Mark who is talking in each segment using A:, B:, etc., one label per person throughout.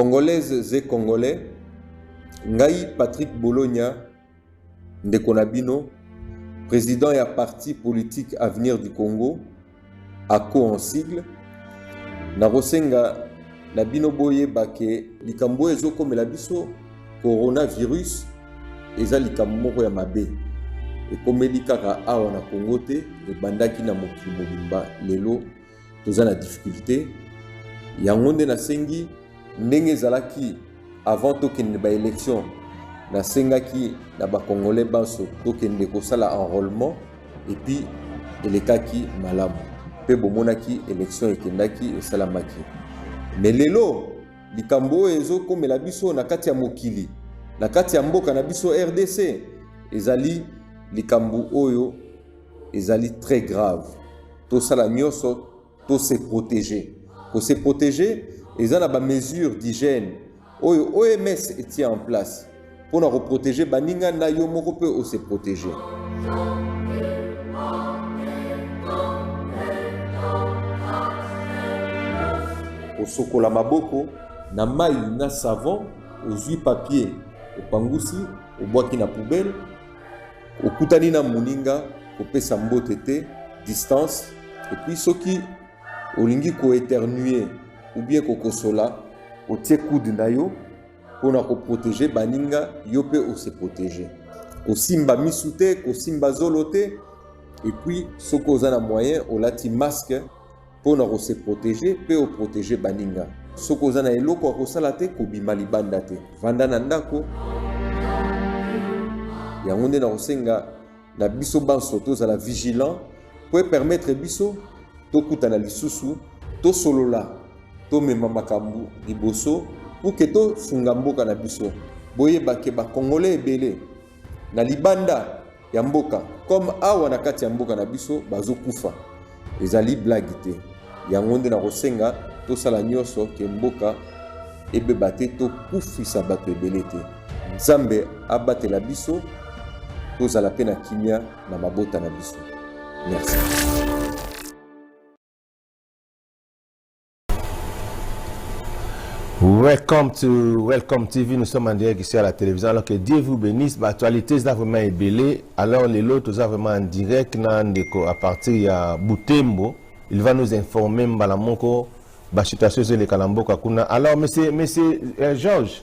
A: Congolaises et Congolais, Ngai Patrick Bologna, Ndekonabino, président et parti politique Avenir du Congo, ACO en sigle, Narosenga Nabino Boye Bake, likambo ezo comme la biso, coronavirus, eza likambo ya mabe. Et comme likaka awa na Congo te, et bandaki na mokili mobimba, lelo, toza na difficulté. Yangonde na sengi, ndenge zalaki avant tokende ba élection, na sengaki na ba Congolais banso tokende kosala enrôlement, et puis elekaki malamu. Pe bomonaki élection ekendaki esalamaki. Mais lelo, likambo ezo comme la biso na kati ya mokili, na kati ya mboka na biso RDC, ezali likambo oyo ezali très grave. To sala nyoso, to se protéger. Pour se protéger, ezala ba mesures d'hygiène oyo OMS etie en place pour nous protéger baninga na yo moko pe o se protéger. Au sokola maboko na mai na savon, aux papier, au pangusi, au boaki na poubelle, au kutani na muninga, au pesa mbotete, distance, et puis soki olingi ko éternuer ou bien ko kosola, au tie coude na yo pour na ko protéger baninga yo pe o se protéger. Ko simba misute, ko simba zolote, et puis soko za na moyen o lati masque pour na ko se protéger pe o protéger baninga. Soko za na eloko ko sala te ko bima libanda te. Vanda na ndako ya ngonde na kosenga na biso banso toza la vigilant pour permettre biso to kutana lisusu to solola to mema makambu liboso pour que to sunga mboka na biso boye bake ba Congolais ebele na libanda ya mboka comme awa na kati ya mboka na biso bazokufa ezali blague te ya ngonde na kosenga to sala nyoso ke mboka ebe bate to kufisa bato ebele te Nzambe abatela biso tozala pe na kimia na mabota na biso. Merci.
B: Welcome TV, nous sommes en direct ici à la télévision. Alors que Dieu vous bénisse, l'actualité est vraiment ébélée. Alors les lots sont vraiment en direct à partir de Butembo. Il va nous informer Mbalamoko, la situation sur les Kalamboka Kuna. Alors monsieur Georges.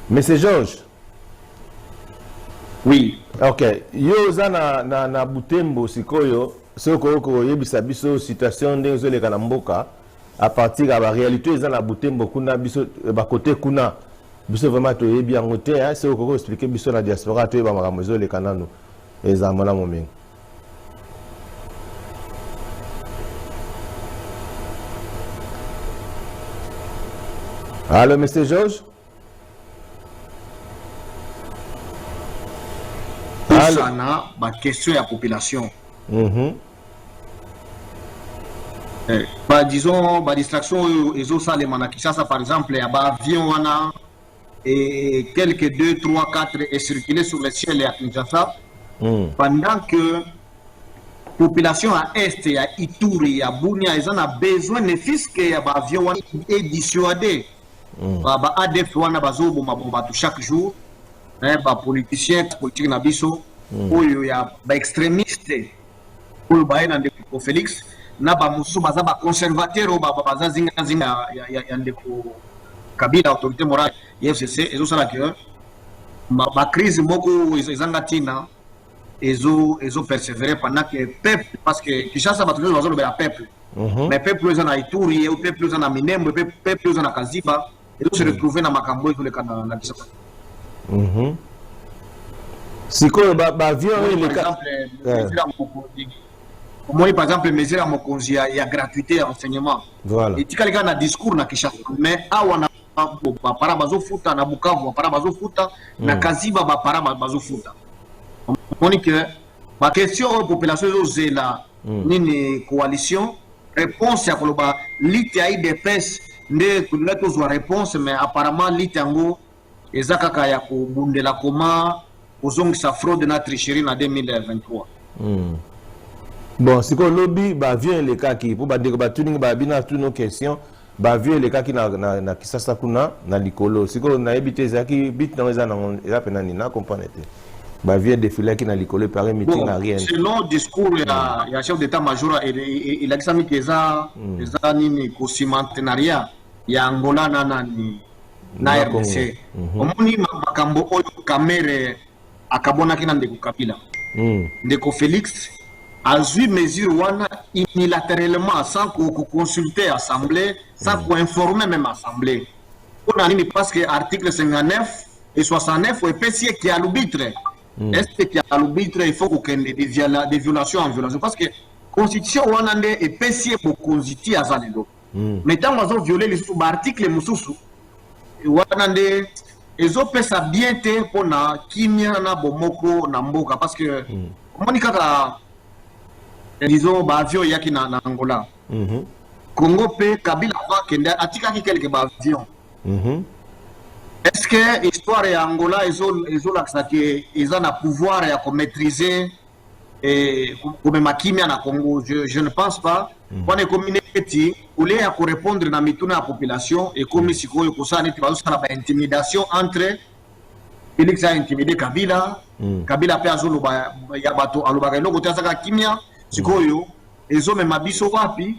B: Monsieur Georges.
C: Oui.
B: Ok. Yo na Butembo sikoyo soko yebisa biso situation ndenge les Kalamboka. À partir de la réalité, ils ont la bouteille beaucoup na biso ba côté kuna biso vraiment to yebi en côté hein c'est ko expliquer biso la diaspora to ba maramozo le kanano ezamona momengo. Allô monsieur Georges?
C: Ça na ba question ya population. Disons, distraction, ils ont ça, les Manakishasa, par exemple, il y a un avion et quelques 2, 3, 4 est circulé sur le ciel à Kinshasa. Pendant que la population à Est, il y a Ituri, il y a Bunia, ils ont besoin de fils qu'il y a un avion et dissuadé. ADF, chaque jour, les politiciens, les politiques, il y a des extrémistes, pour Félix. Na ba musu baza ba conservateur ba baza zinga ya ndeko Kabila autorité morale FCC ezo sala que ba crise moko ezanga tina ezo persévérer pendant que peuple parce que Kinshasa ba toujours bazo le peuple mais peuple ezana Ituri ou peuple ezana Minembo peuple ezana Kaziba ezo se retrouver na makambo ezo le kana na Kinshasa.
B: Siko ba avion
C: le moi, par exemple, mesure à mon il y a gratuité à enseignement.
B: Voilà.
C: Et tu as un discours na Kinshasa. Mais à on a para bazo futa na Bukavu, para bazo futa na Kaziba, para bazo futa. On dit que ma question aux populations c'est la nini coalition réponse à koloba l'ITI DPS ne kunga tozwa réponse mais apparemment l'ITango ezakaka ya ko bundela koma ozongisa fraude na tricherie na 2023.
B: Bon, si on lobby, vient les cas qui pour dire tuning bina toutes nos questions, ba vieux les cas qui na kisasa kuna na likolo siko na ebité zaki bit na eza na pena ni na comprendre te ba vieux défilé qui na likolo paraît meeting na rien
C: selon discours ya chef d'état-major il a dit ça mi keza nini ko cimentenaria ya Angola na nani na RDC omoni makambo oyo kamere akabona kina ndeko Kabila ndeko Félix a eu mesure wana unilatéralement sans consulter l'Assemblée, sans informer même l'Assemblée. On a dit parce que l'article 59 et 69 est PC qui a l'arbitre. Est-ce qu'il y a l'arbitre, il faut qu'il y ait des violations en violation. Parce que la Constitution est PC pour constituer à Zalendo. Mais tant qu'on a violé l'article, ils ont fait ça bien pour na kimia na bomoko na mboka parce que comment dit disons avion yaki na Angola Congo pe Kabila va kende atika ki quelques avions est-ce que histoire ya Angola ils ont l'accès que ils ont le pouvoir ya maîtriser et comme makimia na Congo je ne pense pas on est communauté ou les à répondre na mituna la population et comme sikoyo ko ça neti bazosala ba intimidation entre Félix a intimidé Kabila Kabila pe azolo ba ya bato alobaka eloko te saka kimia sikoyo ezo mema biso wapi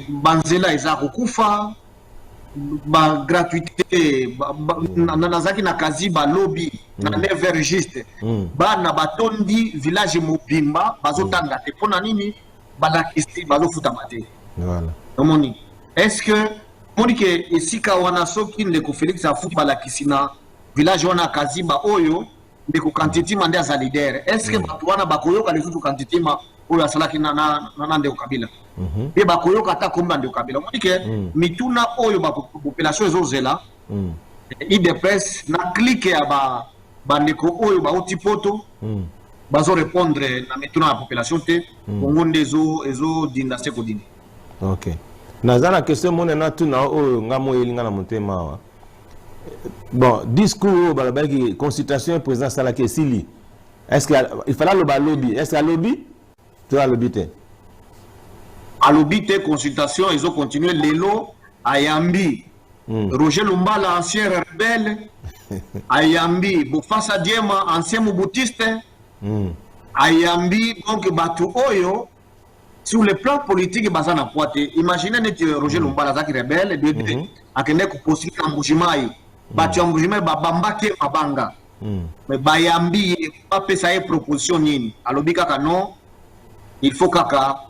C: banzela eza kokufa ba gratuité nazaki na kazi ba lobby na never juste bana batondi village mobimba bazotanga te pona nini balakisi bazofuta mate
B: voilà
C: omoni est-ce que moni ke esika wana soki ndeko Félix afuta balakisi na village wana kazi ba oyo ndeko kantitima ndia za leader est-ce que bato wana bakoyoka lesutu kantitima oyo asalaki na ndeko Kabila pe bakoyoka ata komba ndeko Kabila moni ke mituna oyo ba population ezozela IDPS na clique ya ba ndeko oyo ba otipoto bazo répondre na mituna la population te bongo ndezo ezo dinda seko dini.
B: OK nazana question mona na tuna oyo ngamo elinga na motema wa bon discours balabaki consultation président salaki sili est-ce qu'il fallait le lobby est-ce que lobby tu as lobby te
C: à lobby te consultation ils ont continué lelo ayambi Roger Lumbala ancien rebelle ayambi Bofasa Diema ancien moubutiste ayambi donc batu oyo sur le plan politique bazana poate imaginez net Roger Lumbala zaki rebelle de akende ko possible embouchement batu embouchement babamba ke mabanga mais bayambi pas pesa e proposition nini alobi kaka non il faut kaka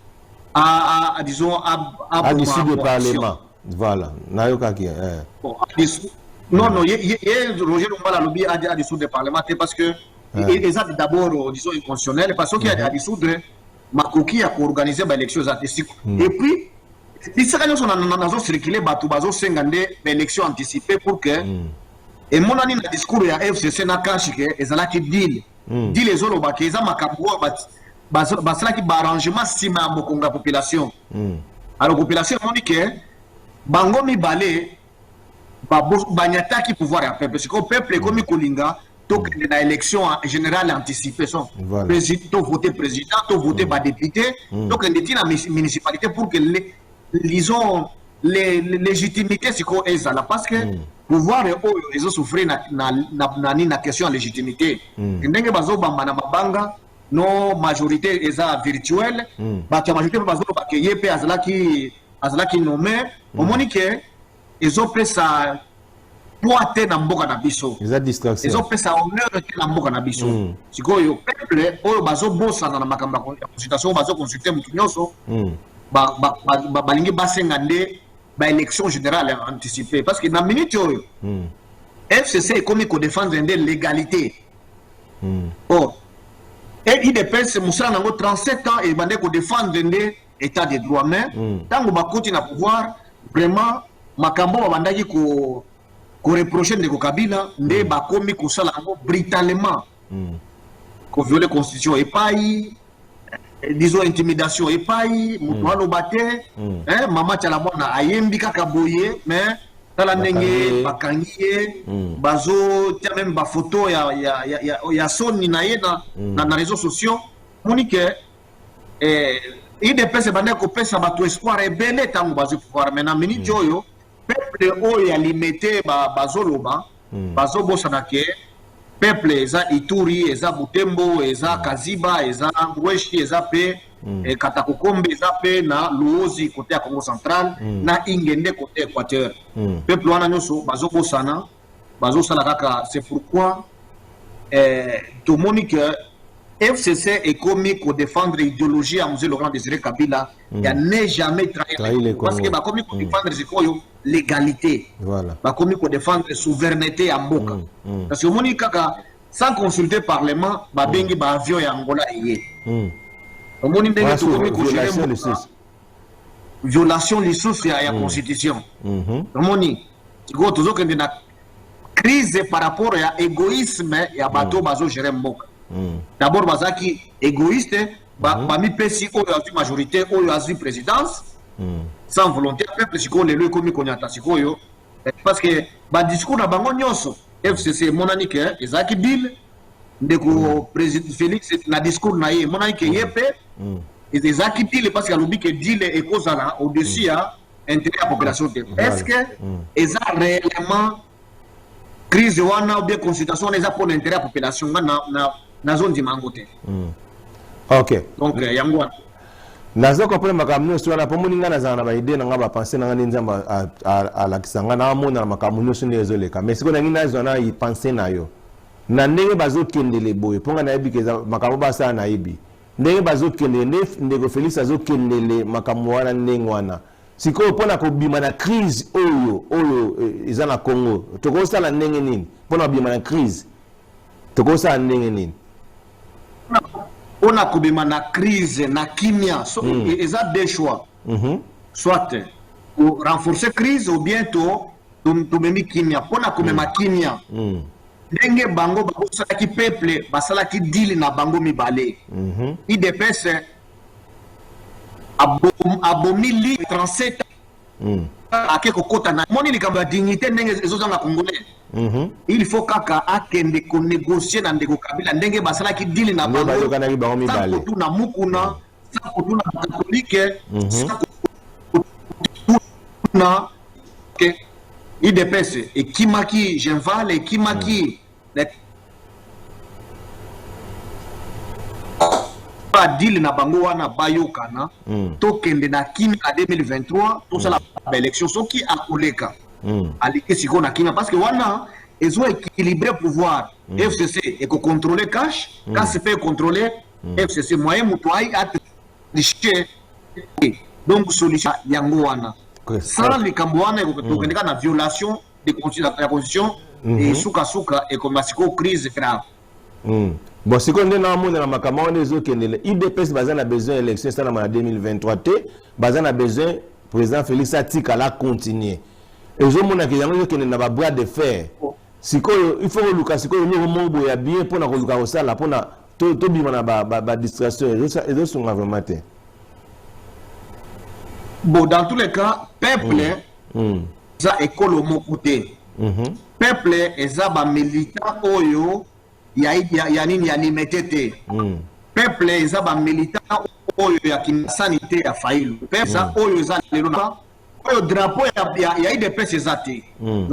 C: disons à
B: dissoudre le parlement voilà nayoka ki
C: non Roger Lumbala alobi a dissoudre le parlement parce que ils ont d'abord disons inconstitutionnel parce qu'il y a dissoudre makoki a organiser ba élection anticipées et puis ils sont circuler batu bazo sengande élection anticipée pour que et mon ani na discours ya FCC na kashike ezalaki deal les olo ba keza makambo basalaki ba arrangement sima mokonga population alors population moni que bango mibale banyataki pouvoir ya peuple parce que peuple comme kolinga donc la élection générale anticipée son président voter président voter ba député donc on était dans municipalité pour que disons les légitimités c'est quoi ezala parce que pouvoir ils ont souffert na question de légitimité ndenge bazo bamba na mabanga no majorité eza virtuelle ba la majorité bazo ba ke yepe azalaki nommé au monique ils ont pris ça poate na mboka na biso ils ont fait ça honneur na mboka na biso sikoyo peuple oyo bazo bosa na makambo ya consultation bazo consulter mutu nyonso balingi basenga nde ba élection générale anticipée parce que na minute oyo FCC est comme ko défendre nde légalité or et IDPS musala nango 37 ans et bande ko défendre nde état de droit mais tango bakoti na pouvoir vraiment makambo babandaki ko reprocher ndeko Kabila nde bakomi kosala yango brutalement ko violer constitution et pas disons intimidation et pas mutu aloba te mama tala mwana ayembi kaka boye mais tala ndenge bakangi ye bazo tia même ba photo ya soni na ye na réseaux sociaux monique IDPS bande kopesa bato espoir ebele tango bazo pouvoir maintenant minute oyo peuple oyo alimete bazoloba bazobosana ke peuple eza Ituri eza Butembo eza Kaziba eza Ngweshi eza pe Katakokombe eza pe na Luozi côté ya Congo central na Ingende côté Équateur peuple wana nyonso bazobosana bazosala kaka c'est pourquoi tout le monde que FCC est commis pour défendre l'idéologie à M. Laurent Désiré Kabila. Il n'a jamais trahi parce qu'il a commis pour défendre l'égalité. Voilà. Il a commis pour défendre la souveraineté à Mboka. Parce que sans consulter le Parlement, il y a un avion à Angola. Violation des sources de la Constitution. Il y a une crise par rapport à l'égoïsme et à bateau bazo gérer Mboka. D'abord, bazaki égoïste, bami pesi oyo azui majorité, oyo azui présidence, sans volonté, peuple siko le lieu comme konyata siko yo, parce que ba discours na bango nyonso, FCC monanike ezaki deal, ndeko président Félix na discours na ye monanike yepe, ezaki deal parce que alobi que deal est causala au-dessus à intérêt à la population. Est-ce que eza réellement crise wana ou bien consultation eza pour l'intérêt à la population na zone di mangote.
B: OK.
C: Donc yango
B: nazo comprendre makamno so na pomoni ngana za na ba idée nga ba penser nga nzamba a la kisanga na mona makamno so nezoleka mais siko na ngina zo na y penser na yo na ndenge bazo kendele boye ponga na yebi keza makambo ba sa na yebi ndenge bazo kendele ndego Félix azo kendele makambo wana ndenge wana siko pona ko bima na crise oyo eza na Congo toko sala ndenge nini pona bima na crise toko sala ndenge nini
C: on a kubima na crise na kimia so ils ont deux choix soit pour renforcer crise ou bientôt tumemi kimia pona kubima kimia ndenge bango basala ki peuple basala ki deal na bango mibale IDPS abomi li 37 ake kokota na moni likamba dignité ndenge ezozanga congolais il faut kaka akende ko négocier na ndeko Kabila ndenge basala ki deal na bango na mukuna sa kutuna catholique sa kutuna ke IDPS et kimaki Genval et kimaki deal na bango wana bayokana tokende na kimi à 2023 tout ça la élection soki akoleka alike siko na kimi parce que wana ils ont équilibré pouvoir FCC et ko contrôler cash KCP contrôler FCC moyen mutuai a tricher donc solution yango wana sans likambo wana tokendeka na violation de la constitution et suka et comme siko crise grave.
B: Bon, si on est dans le monde, IDPS a besoin d'élections en 2023, a besoin du président Félix Atika la continuer. Et je me dis qu'il y a un bras de fer. Il faut que il bien pour la distraction.
C: Bon, dans tous les cas, peuple, ça est mon côté. Peuple, est militant oyo. Ya nini ya limetete peuple eza ba militant oyo ya kinsanité ya failu peuple oyo eza lelo na oyo drapeau ya IDPS ezate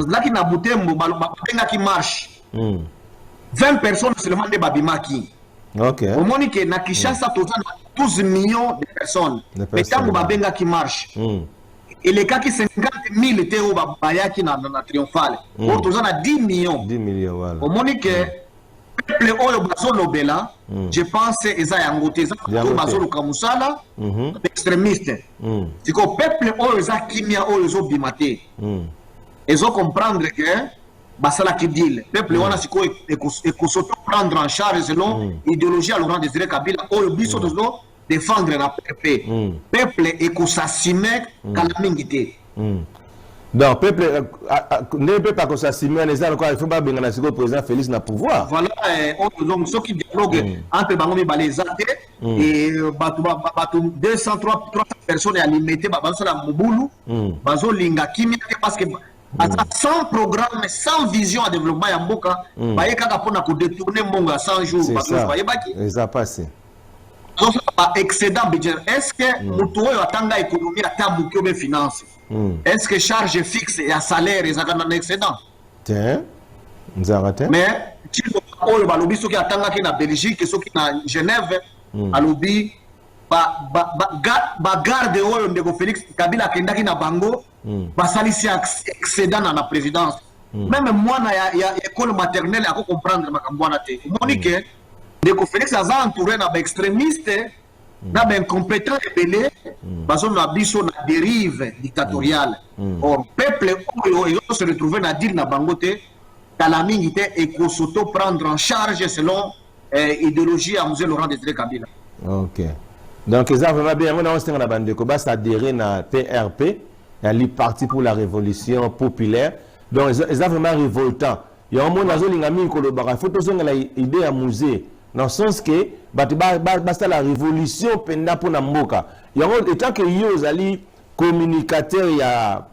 C: laki na Butembo babenga ki marche 20 personnes seulement de babimaki
B: OK
C: au monique na Kinshasa tozana 12 millions de personnes mais tango babenga ki marche et les cas qui 50 000 étaient au bayaki na triomphale pour tozana 10 millions
B: voilà
C: au monique peuple oyo bazolobela je pense eza yango te eza bazoluka musala extrémiste siko peuple oyo eza kimia oyo ezobima te ezo comprendre que basala ki deal peuple wana siko ekosoto prendre en charge selon idéologie à Laurent Désiré Kabila oyo biso tozo défendre na peuple ekosasime kala mingi te.
B: Donc, peuple ne peut pas s'assumer il ne faut pas bien le président Félix na pouvoir.
C: Voilà, donc ceux qui dialoguent entre Bangomi Balezate et 200, 300 personnes alimentées, Bansala Mouboulou, Bazo Linga Kimi, parce que sans programme, sans vision à développement, Yamboka, Bayeka Kapona pour détourner Monga 100 jours.
B: C'est ça, ça passé.
C: excédent budgétaire. Est-ce que Moutoyo atanga économie à Tamboukio de finance? Est-ce que charge fixe et à salaire ils ont un excédent?
B: Tiens, nous arrêtons.
C: Mais si le balobi ceux qui atanga qui na Belgique, ceux qui na Genève, alobi garde oyo ndeko Félix Kabila kenda ki na bango, basalisi excédent na présidence. Même moi na ya école maternelle à comprendre makambo na te. Monique ndeko Félix aza entouré na ba extrémiste na ba incompétent ebele bazo na biso na dérive dictatoriale. Or peuple oyo se retrouver na dire na bango te kala mingi te et ko s'auto prendre en charge selon idéologie à monsieur Laurent Désiré Kabila.
B: OK. Donc ça vraiment bien on a na bande ko ba s'adhérer na PRP, le Parti pour la Révolution populaire. Donc ils ont vraiment révoltant. Il y a un monde nazo linga mingi ko lo ba photo zonga la idée à musée. Dans le sens que basta la révolution penda pour Namboka. Il y a étant que yo zali communicateur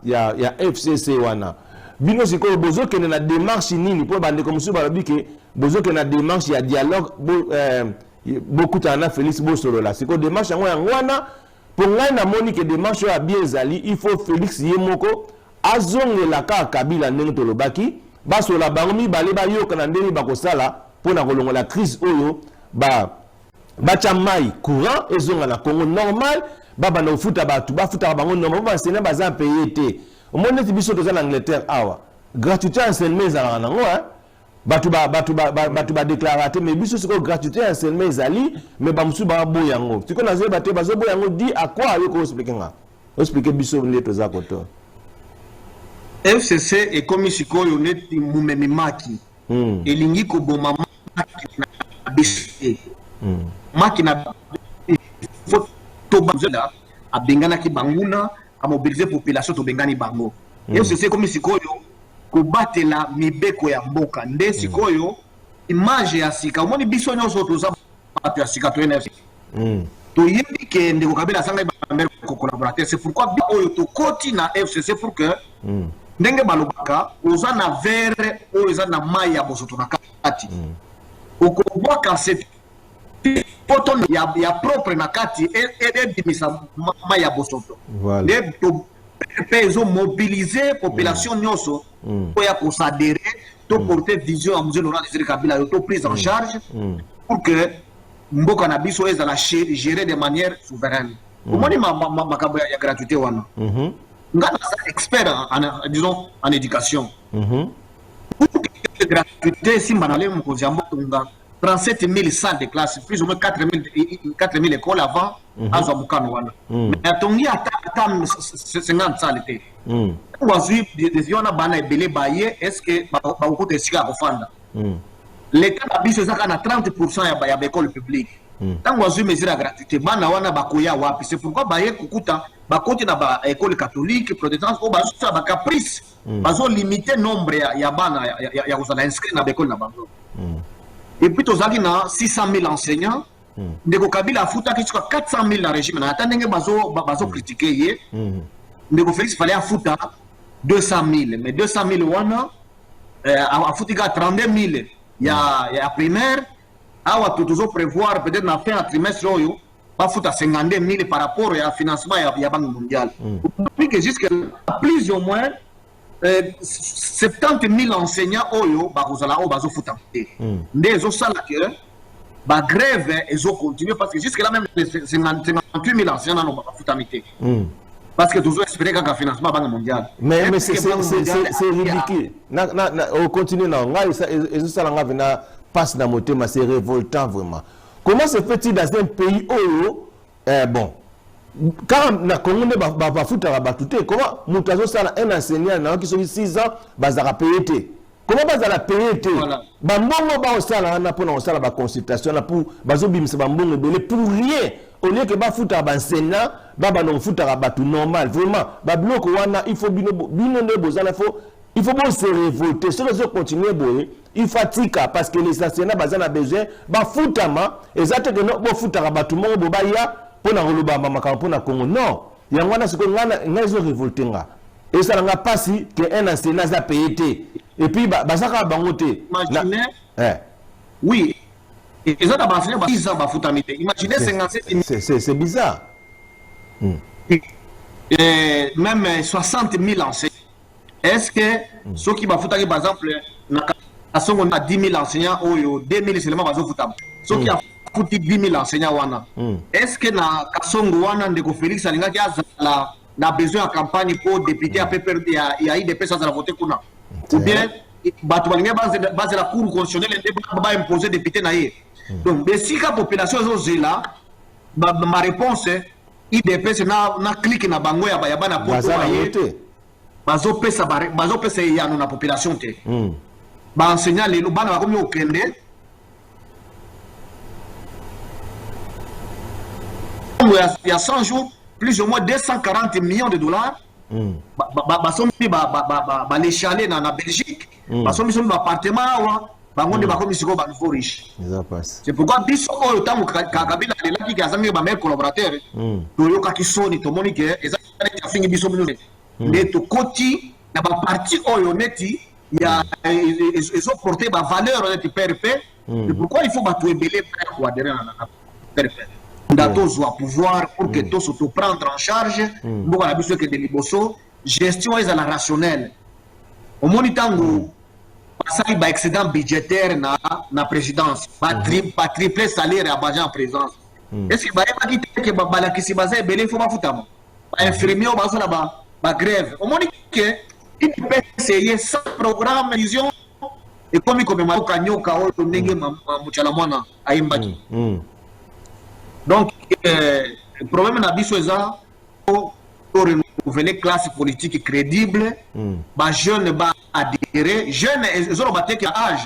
B: ya FCC wana. Bino siko bozo que na démarche nini pour bande comme ça balobi que bozo que na démarche ya dialogue beaucoup tana Félix Bosolo là. Siko démarche yango wana pour ngai na moni que démarche ya bien zali il faut Félix Yemoko azonge la ka Kabila ndenge tolobaki baso la bangomi bale ba yo kana ndeni bakosala pour la crise oyo mai courant ezonga na Congo normal baba na futa batu ba futa bango normal ba sena baza payé té au moins net biso toza na Angleterre awa gratuité enseignement za na ngo batu ba déclaraté mais biso siko gratuité enseignement ezali mais ba musu ba boyango siko na zeba te bazo boyango di à quoi yo ko expliquer nga expliquer biso ndeto za koto
C: FCC et comme siko yo net mumemi maki elingi ko boma makina tobazela abengana ki banguna a mobiliser population to bengani bango et c'est comme sikoyo ko batela mibeko ya mboka nde sikoyo image ya sika omoni biso nyoso toza batu ya sika to NFC to yebi ke ndeko Kabila sanga ba ko collaborateur c'est pourquoi oyo to koti na FCC pour que ndenge balobaka oza na verre oza na mai ya bosoto na kati okoboa ka cette poto ya propre na kati et dimisa mai ya bosoto voilà to peso mobiliser population nyoso pour ya s'adhérer to porter vision à monsieur Laurent Désiré Kabila to prise en charge pour que mboka na biso ezala gérer de manière souveraine omoni makambo ya gratuité wana ngana expert disons en éducation gratuité si manale mkozi amboka 37 000 salles de classe plus ou moins 4 000 écoles avant azo mukano wana mais atongi ata 50 salles te wazui desiona bana ebele baye est-ce que ba okuta esika kofanda l'état na biso ezaka na 30% ya école publique tango wazui mesure ya gratuité bana wana bakoya wapi c'est pourquoi baye kukuta bakoti na ba école catholique protestante o bazo ba caprice bazo limiter nombre ya bana ya kozala inscrit na école na bango et puis tozaki na 600 000 enseignants ndeko Kabila afuta ki 400 000 na régime na atandenge bazo critiquer ye ndeko Félix fallait afuta 200 000 mais 200 000 wana afutika 32 000 ya primaire awa toujours prévoir peut-être na fin trimestre oyo bafuta 52 000 par rapport au financement ya Banque mondiale puis que jusque plus ou moins 70 000 enseignants oyo bakozala o bazofuta nde ezosala que ba grève ezo continuer parce que jusque là même 58 000 enseignants n'ont pas futamité parce que toujours espérer qu'un financement Banque mondiale
B: mais c'est ridicule on continue là on ezosala nga vena passe dans motema c'est révoltant vraiment. Comment se fait-il dans un pays où bon quand na Congo ne ba futa ba tuté comment mutazo sala un enseignant na qui sont 6 ans bazara payer comment bazala payer ba mbongo ba osala na pona osala ba consultation na pour bazo bimisa ba mbongo belé pour rien au lieu que ba futa ba enseignant ba non futa ba tout normal vraiment ba bloc wana il faut bino ne bozala il faut se révolter si les autres continuer boyer il fatigue parce que les enseignants bazana besoin ba futama exacte que no bo futa ba tout monde bobaya pour na roloba makambo pour na Congo non yangwana siko ngana ngazo révolter nga et ça n'a pas si que un enseignant a payé et puis basaka bangote
C: imaginez oui Et ça, d'abord, imaginez 57 000.
B: C'est bizarre.
C: Même 60 000 enseignants. Est-ce que ceux qui vont foutre, par exemple, on a 10 000 enseignants, ou 2 000 seulement, ceux qui ont foutu 10 000 enseignants, est-ce que na Kasongo, Félix Alinga, a besoin de campagne pour député à PPRD, il y a eu des personnes à voter pour nous? Ou bien, base de la Cour constitutionnelle, il va imposer député naïe. Donc, si la population est là, ma réponse est IDPS na clique na bango ya bayaba na poto aye bazo pesa ya na population te ba enseignant lelo bana ba komi okende il y a 100 jours plus ou moins 240 millions de dollars ba les chalets na Belgique ba somi son appartement bangonde bakomi siko ba nouveau riche. C'est pourquoi biso oyo tango Kabila lelaki ka zangi ba meilleur collaborateur to yoka kisoni to moni ke ezali ta fingi biso minu mais to koti na ba parti oyo neti ya ils ont porté ba valeur neti PRP. C'est pourquoi il faut ba to ebele pour adhérer à PRP. Ndato zo pouvoir pour que to se prendre en charge mboka na biso ke de liboso gestion ezala rationnelle. Au moni tango ça ba excédent budgétaire na présidence ba triple salaire à bagent en présence est-ce que ba pas que ba la kisi baza belé faut pas futama ba infirmier ba so na ba grève au monde que il peut essayer sans programme vision et comme ma kanyoka o ndenge muchala mwana aimbaki donc le problème na biso eza pour renouveler classe politique crédible, bah jeune ba adhérer, jeune ils ont battu qui âge,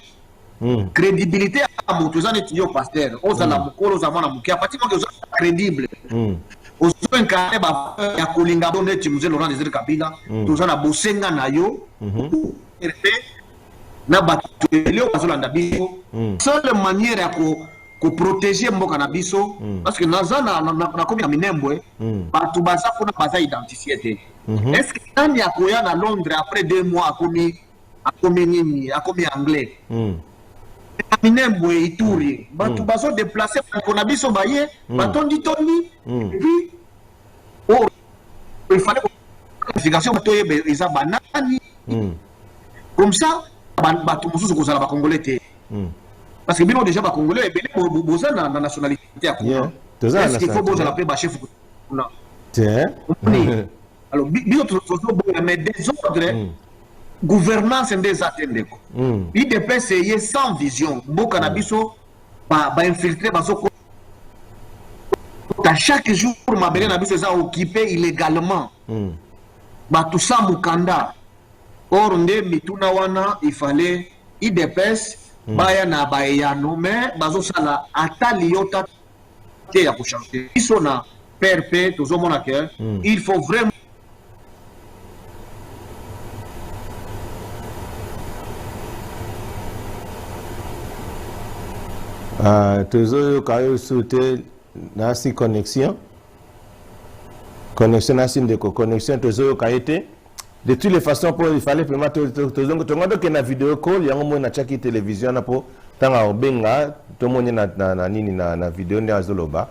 C: crédibilité à mon tous les étudiants pasteur, aux ala mukolo, aux amana mukia, partir que sont crédibles, aux incarnés bah ya kolinga bonne tu nous Laurent Désiré Kabila, tous ala bosenga na yo, na battu leo bazolanda biso, seule manière à ko protéger mboka na biso parce que nazana na komi ya minembwe batu baza kuna baza identifié te est-ce que nani akoya na Londres après 2 mois akomi nini akomi anglais minembwe Ituri batu bazo déplacer ko na biso baye batondi et puis il fallait qualification to yebe isa banani comme ça batu mususu ko zala ba congolais te parce que bien déjà ba congolais belé boza na nationalité ya kuna est-ce qu'il faut boza la paix chef kuna
B: tiens
C: alors bien tout mais des ordres gouvernance des atendeko il dépend essayer sans vision boka na biso ba infiltrer bazoko à chaque jour ma belé na biso ça occupé illégalement ba tout ça mukanda or nde mituna wana il fallait il dépêche baya na bayano mais bazo sala atali yota te ya changer iso na PRP tozomona que il faut vraiment
B: tozo kayo sauter na si connexion na si de connexion tozo kayete. De toutes les façons, il fallait vraiment que na vidéo call, il y a un moment na chaki télévision na po tanga obenga, tout le monde na vidéo ne azoloba.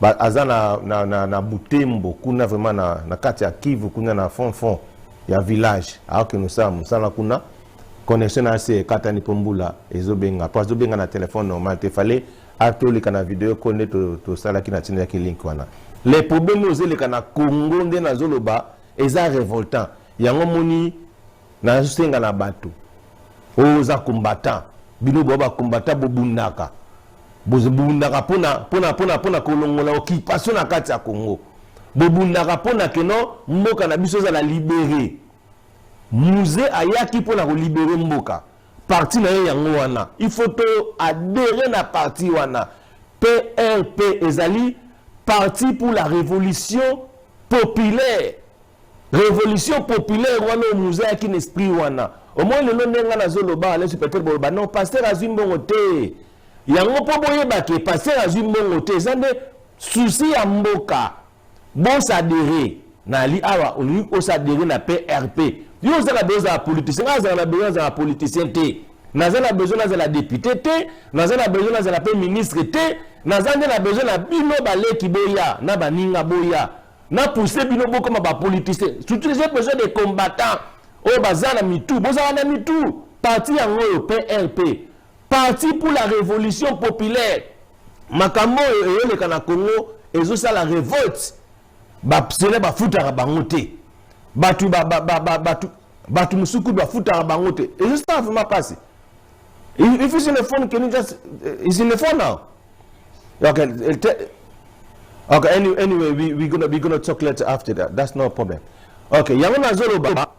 B: Ba azana na Butembo, kuna vraiment na kati ya Kivu, kuna na fond ya village. Alors que nous sommes sans kuna connexion na se kata ni pombula ezobenga. Pas zobenga na téléphone normal, il fallait atoli kana vidéo call to sala kina tina ki link wana. Les problèmes aux les kana Congo nde na zoloba eza révoltant. Yango moni na senga na bato oza combattant bino boba combattant bobundaka pona kolongola occupation na kati ya Congo bobundaka pona keno mboka na biso za la libérer musée ayaki pona ko libérer mboka parti na yango wana il faut to adhérer na parti wana PRP ezali parti pour la révolution populaire. Révolution populaire wana musée qui n'esprit wana au moins le nom nenga na zoloba ale peut-être bolba non pasteur azimbongo te yango po boyeba ke pasteur azimbongo te zande souci ya mboka bon s'adhérer na li awa on s'adhérer na PRP yo za la besoin politicien za la besoin za politicien te Nazana besoin de la députée, nazana besoin de la ministre, nazana besoin de bino balé qui boya, na baninga boya, na pousser bino comme ba politicien. Surtout j'ai besoin de combattants. Oh bazana mitou, bozana mitou. Parti en PRP, parti pour la révolution populaire. Makambo et le Kana Congo, et ça la révolte. Bapsele ba futa bangote. Batu musuku ba futa bangote. Et juste ça vraiment passé. If it's in the phone, can you just it's in the phone now? Okay, anyway, we're gonna talk later after that. That's no problem. Okay, yangona zolo ba.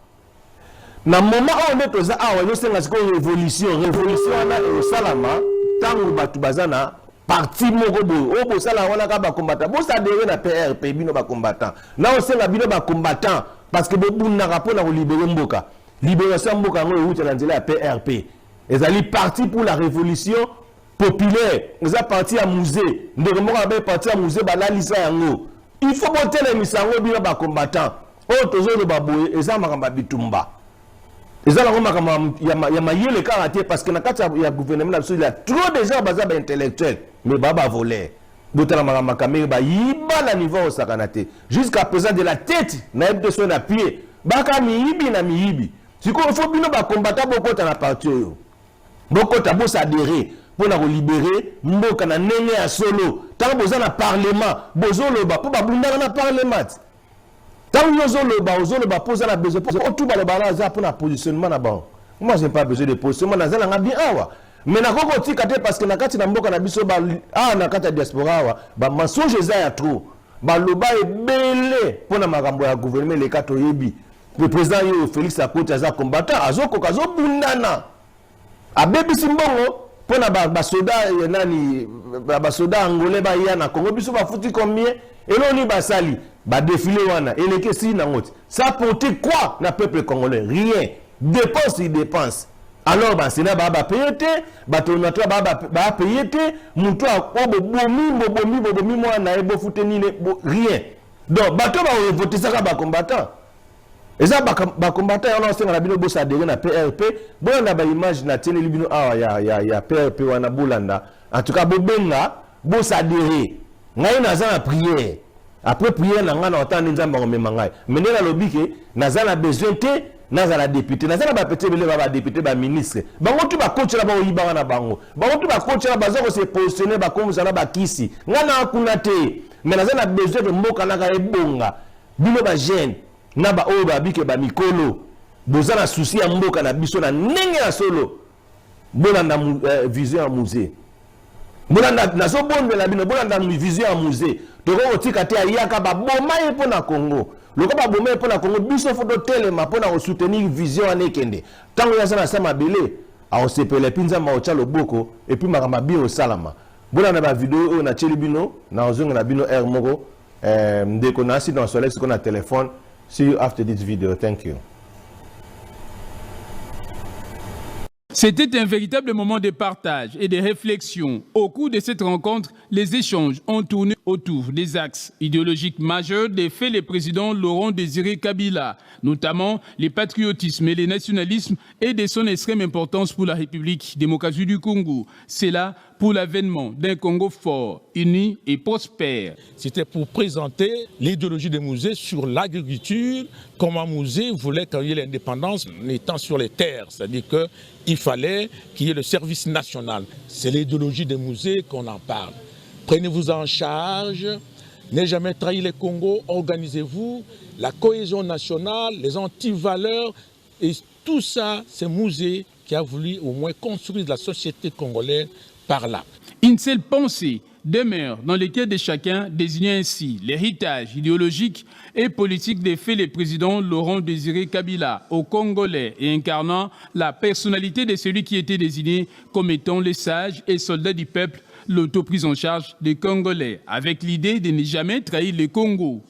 B: Na moment où on est toza awa yo senga siko révolution wana e salama tangu batu bazana parti moko boy o bo sala wana ka ba combattant bo sa adhérer na PRP bino ba combattant na o senga bino ba combattant parce que bo bunna rapona ko libérer mboka libération mboka ngo euta na nzela ya PRP ezali parti pour la révolution populaire eza parti ya musée ndeko moko ba parti ya musée ba lalisa yango il faut boter les misango bino ba combattant o tozo le baboye eza makamba bitumba. Les gens il y a karaté parce que dans le gouvernement, il y a trop de gens qui sont intellectuels, mais baba volé. Jusqu'à présent, de la tête, il y a des gens à pied. Baka mihibi na mihibi. Si il faut bien combattre beaucoup dans la partie. Beaucoup de gens adhérer pour libérer mboka na nene à solo. Tant que vous avez un parlement, vous avez un parlement. Tant que vous avez la besoin pour la positionnement. Moi, je n'ai pas besoin de positionnement. Mais parce que na mboka na biso na diaspora mensonge ya trop. Baloba ebele pour na makambo ya gouvernement le kato yebi. Le président Félix Akoti aza combattant azoko kazo bundana. Abebi simbongo pour na basoda nani basoda angolais ba ya na Congo biso ba futi combien et l'on y basali ba défilé wana et les questions na ngoti ça porter quoi na peuple congolais rien dépense il dépense alors ba sina ba payer te ba tonato ba payer te muto akobo bomi mwana e bo futé ni rien donc bato ba voter ça ba combattant et ça ba combattant on a senga na bino bo sa adhérer na PRP bon na ba image na télé libino awa ya PRP wana bolanda en tout cas bo benga bo sa adhérer ngai na za na prière. Après prière na ngana otandi nzamba ngomema ngai. Mais na lobike naza na besoin te naza la député naza na ba petit bele ba député ba ministre. Bango tu ba coach na ba oyiba wana bango. Bango tu ba coach na baza ko se positionner ba comme ça na ba kisi. Ngana akuna te. Mais naza na besoin de mboka na ka ebonga. Bino ba jeune na ba oyo ba bike ba mikolo. Boza na souci ya mboka na biso na ndenge ya solo. Bona na vision ya musée. Bolanda nazo bonde la bino bolanda vision ya musée toko otika te ayaka ba bomaye pona Congo loko ba bomaye pona Congo biso foto telema pona ko soutenir vision anekende tango ya sana sama bele a osepele pinza ma ocha loboko et puis makamba bio salama bolanda ba vidéo na tsheli bino na ozonga na bino air moko ndeko na si dans soleil ko na téléphone. See you after this video. Thank you.
D: C'était un véritable moment de partage et de réflexion. Au cours de cette rencontre, les échanges ont tourné autour des axes idéologiques majeurs des faits le président Laurent Désiré Kabila, notamment le patriotisme et le nationalisme et de son extrême importance pour la République démocratique du Congo. C'est là pour l'avènement d'un Congo fort, uni et prospère.
E: C'était pour présenter l'idéologie des musées sur l'agriculture, comment musée voulait qu'il y ait l'indépendance étant sur les terres, c'est-à-dire qu'il fallait qu'il y ait le service national. C'est l'idéologie des musées qu'on en parle. Prenez-vous en charge, n'ayez jamais trahi le Congo, organisez-vous, la cohésion nationale, les antivaleurs, et tout ça, c'est musée qui a voulu au moins construire la société congolaise par là.
D: Une seule pensée demeure dans le cœur de chacun, désignant ainsi l'héritage idéologique et politique des faits le président Laurent Désiré Kabila au Congolais et incarnant la personnalité de celui qui était désigné comme étant le sage et soldat du peuple, l'autoprise en charge des Congolais, avec l'idée de ne jamais trahir le Congo.